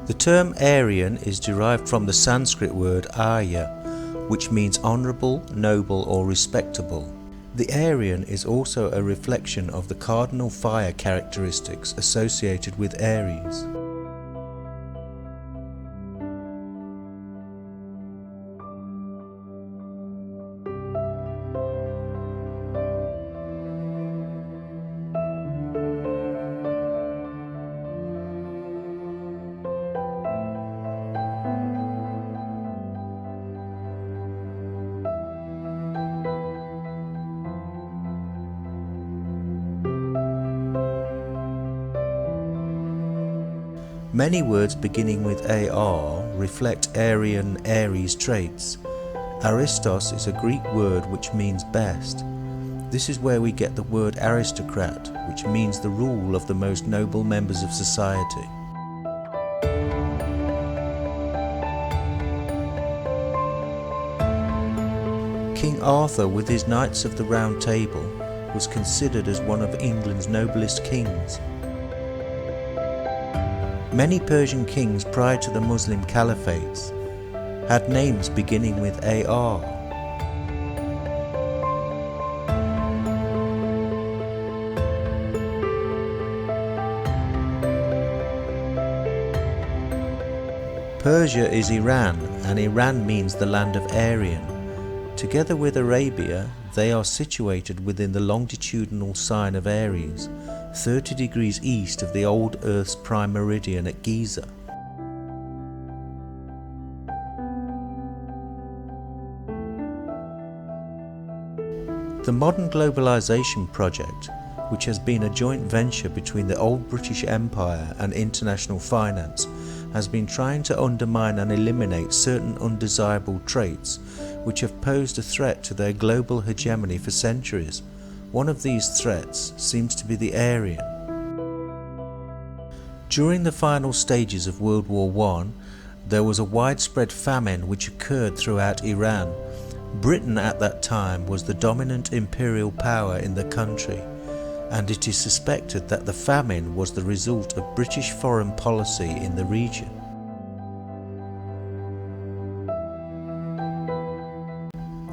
The term Aryan is derived from the Sanskrit word Arya, which means honourable, noble or respectable. The Aryan is also a reflection of the cardinal fire characteristics associated with Aries. Many words beginning with AR reflect Aryan Aries traits. Aristos is a Greek word which means best. This is where we get the word aristocrat, which means the rule of the most noble members of society. King Arthur, with his Knights of the Round Table, was considered as one of England's noblest kings. Many Persian kings prior to the Muslim caliphates had names beginning with AR. Persia is Iran, and Iran means the land of Aryan. Together with Arabia, they are situated within the longitudinal sign of Aries, 30 degrees east of the old Earth's prime meridian at Giza. The modern globalization project, which has been a joint venture between the old British Empire and international finance, has been trying to undermine and eliminate certain undesirable traits which have posed a threat to their global hegemony for centuries. One of these threats seems to be the Aryan. During the final stages of World War I, there was a widespread famine which occurred throughout Iran. Britain at that time was the dominant imperial power in the country, and it is suspected that the famine was the result of British foreign policy in the region.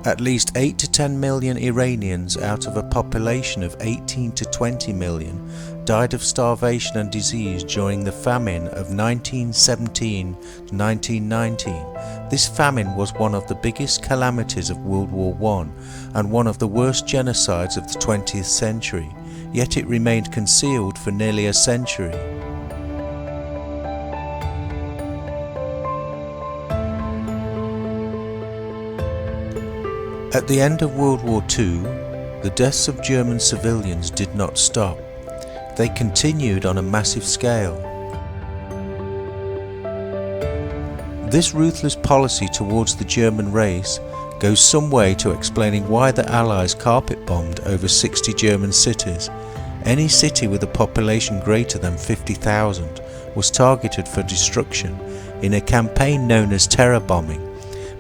At least 8 to 10 million Iranians out of a population of 18 to 20 million died of starvation and disease during the famine of 1917 to 1919. This famine was one of the biggest calamities of World War I and one of the worst genocides of the 20th century, yet it remained concealed for nearly a century. At the end of World War II, the deaths of German civilians did not stop. They continued on a massive scale. This ruthless policy towards the German race goes some way to explaining why the Allies carpet-bombed over 60 German cities. Any city with a population greater than 50,000 was targeted for destruction in a campaign known as terror bombing.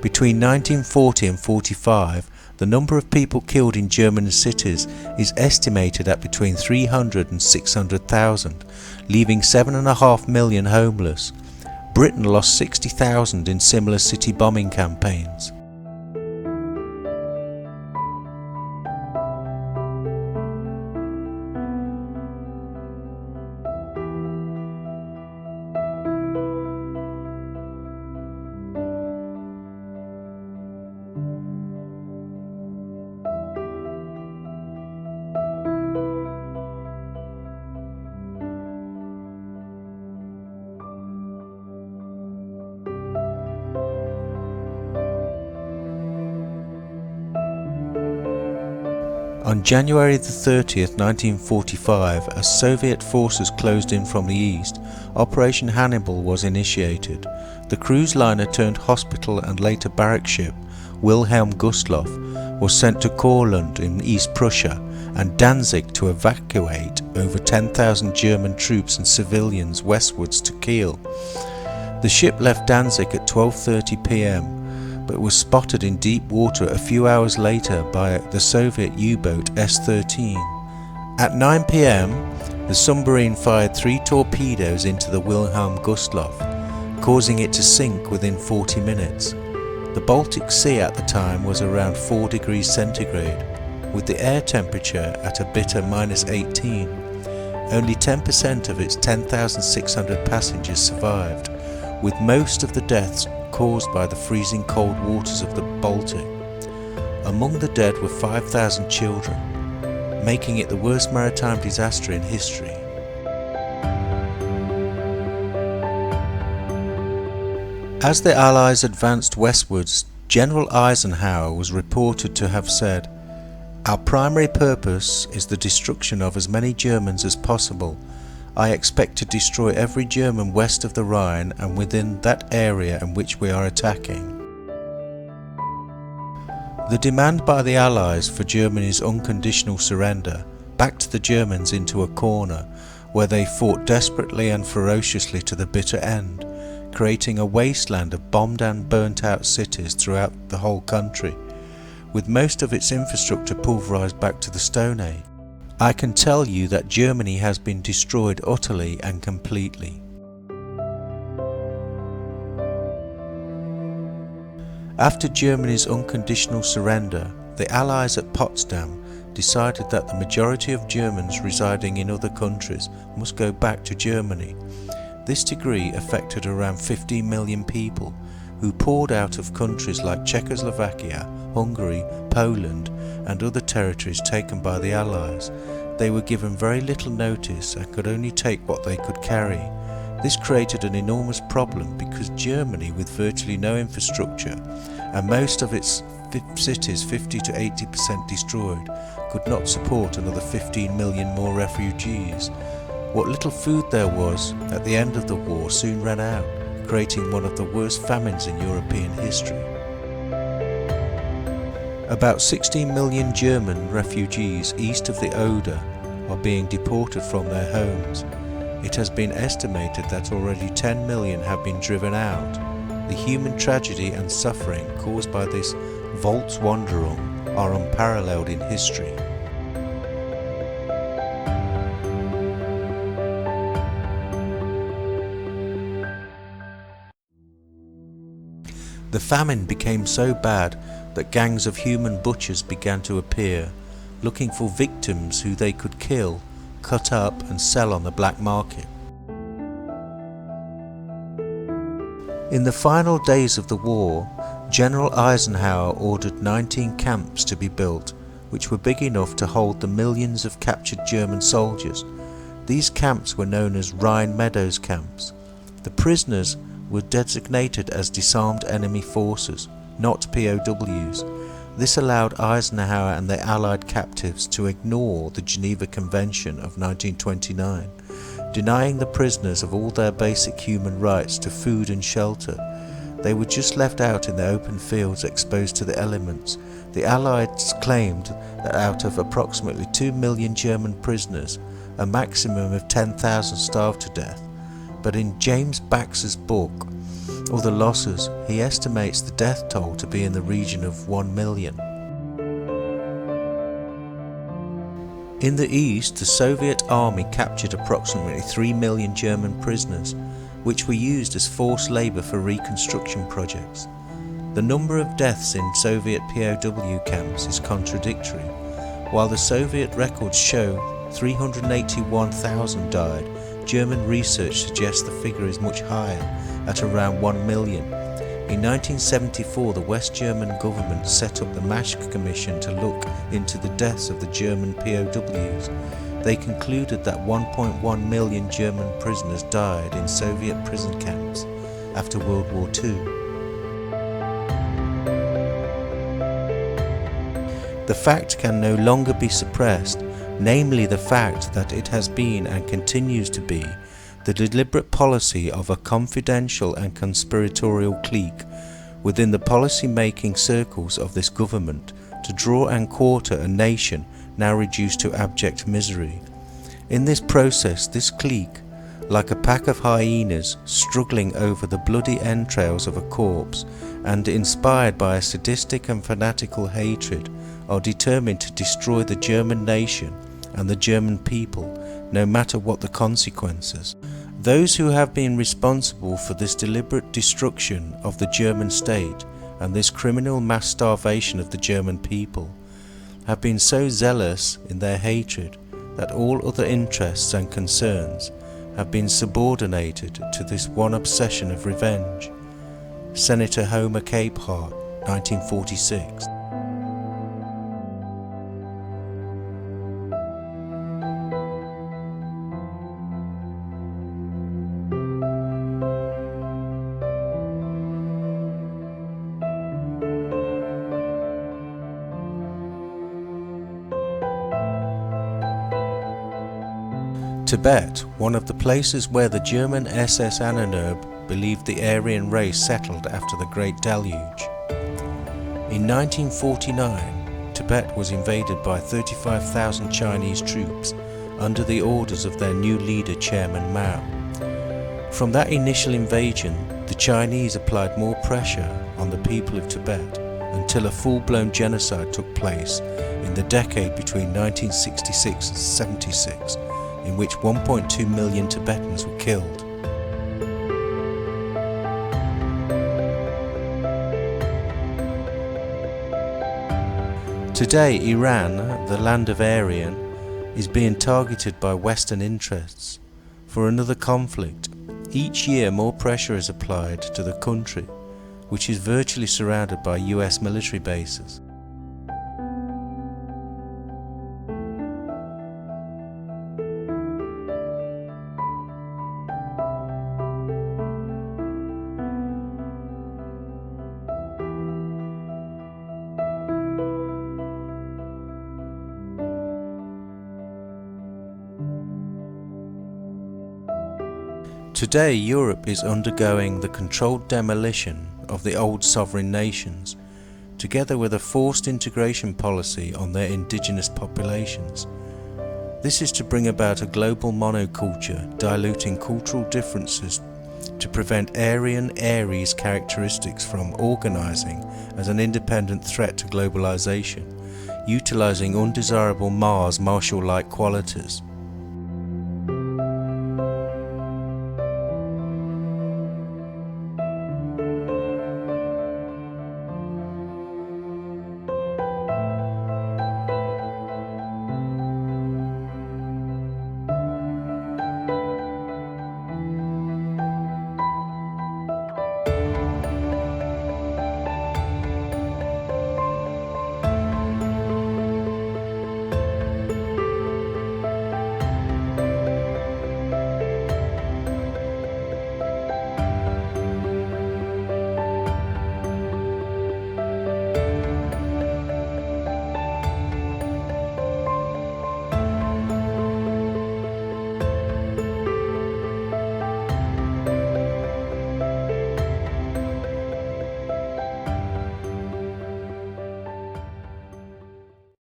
Between 1940 and 45, the number of people killed in German cities is estimated at between 300 and 600,000, leaving 7.5 million homeless. Britain lost 60,000 in similar city bombing campaigns. On January the 30th, 1945, as Soviet forces closed in from the east, Operation Hannibal was initiated. The cruise liner turned hospital and later barrack ship, Wilhelm Gustloff, was sent to Courland in East Prussia and Danzig to evacuate over 10,000 German troops and civilians westwards to Kiel. The ship left Danzig at 12:30 p.m. but was spotted in deep water a few hours later by the Soviet U-boat S-13. At 9 p.m, the submarine fired 3 torpedoes into the Wilhelm Gustloff. causing it to sink within 40 minutes. The Baltic Sea at the time was around 4 degrees centigrade, with the air temperature at a bitter -18. Only 10% of its 10,600 passengers survived, with most of the deaths caused by the freezing cold waters of the Baltic. Among the dead were 5,000 children, making it the worst maritime disaster in history. As the Allies advanced westwards, General Eisenhower was reported to have said, "Our primary purpose is the destruction of as many Germans as possible. I expect to destroy every German west of the Rhine and within that area in which we are attacking." The demand by the Allies for Germany's unconditional surrender backed the Germans into a corner where they fought desperately and ferociously to the bitter end, creating a wasteland of bombed and burnt out cities throughout the whole country, with most of its infrastructure pulverized back to the Stone Age. I can tell you that Germany has been destroyed utterly and completely. After Germany's unconditional surrender, the Allies at Potsdam decided that the majority of Germans residing in other countries must go back to Germany. This decree affected around 15 million people, who poured out of countries like Czechoslovakia, Hungary, Poland and other territories taken by the Allies. They were given very little notice and could only take what they could carry. This created an enormous problem because Germany, with virtually no infrastructure and most of its cities 50 to 80% destroyed, could not support another 15 million more refugees. What little food there was at the end of the war soon ran out, creating one of the worst famines in European history. About 16 million German refugees east of the Oder are being deported from their homes. It has been estimated that already 10 million have been driven out. The human tragedy and suffering caused by this Volkswanderung are unparalleled in history. The famine became so bad that gangs of human butchers began to appear, looking for victims who they could kill, cut up and sell on the black market. In the final days of the war, General Eisenhower ordered 19 camps to be built, which were big enough to hold the millions of captured German soldiers. These camps were known as Rhine Meadows camps. The prisoners were designated as disarmed enemy forces, not POWs. This allowed Eisenhower and the Allied captives to ignore the Geneva Convention of 1929, denying the prisoners of all their basic human rights to food and shelter. They were just left out in the open fields exposed to the elements. The Allies claimed that out of approximately 2 million German prisoners, a maximum of 10,000 starved to death. But in James Baxter's book, All the Losses, he estimates the death toll to be in the region of 1 million. In the east, the Soviet army captured approximately 3 million German prisoners, which were used as forced labour for reconstruction projects. The number of deaths in Soviet POW camps is contradictory. While the Soviet records show 381,000 died, German research suggests the figure is much higher, at around 1 million. In 1974, the West German government set up the Maschke Commission to look into the deaths of the German POWs. They concluded that 1.1 million German prisoners died in Soviet prison camps after World War II. The fact can no longer be suppressed, namely the fact that it has been and continues to be the deliberate policy of a confidential and conspiratorial clique within the policy-making circles of this government to draw and quarter a nation now reduced to abject misery. In this process, this clique, like a pack of hyenas struggling over the bloody entrails of a corpse and inspired by a sadistic and fanatical hatred, are determined to destroy the German nation and the German people, no matter what the consequences. Those who have been responsible for this deliberate destruction of the German state and this criminal mass starvation of the German people have been so zealous in their hatred that all other interests and concerns have been subordinated to this one obsession of revenge. Senator Homer Capehart, 1946. Tibet, one of the places where the German SS Ahnenerbe believed the Aryan race settled after the Great Deluge. In 1949, Tibet was invaded by 35,000 Chinese troops under the orders of their new leader, Chairman Mao. From that initial invasion, the Chinese applied more pressure on the people of Tibet until a full-blown genocide took place in the decade between 1966 and 76, in which 1.2 million Tibetans were killed. Today, Iran, the land of Aryan, is being targeted by Western interests for another conflict. Each year more pressure is applied to the country, which is virtually surrounded by US military bases. Today, Europe is undergoing the controlled demolition of the old sovereign nations, together with a forced integration policy on their indigenous populations. This is to bring about a global monoculture, diluting cultural differences to prevent Aryan Aries characteristics from organizing as an independent threat to globalization, utilizing undesirable Mars Marshall-like qualities.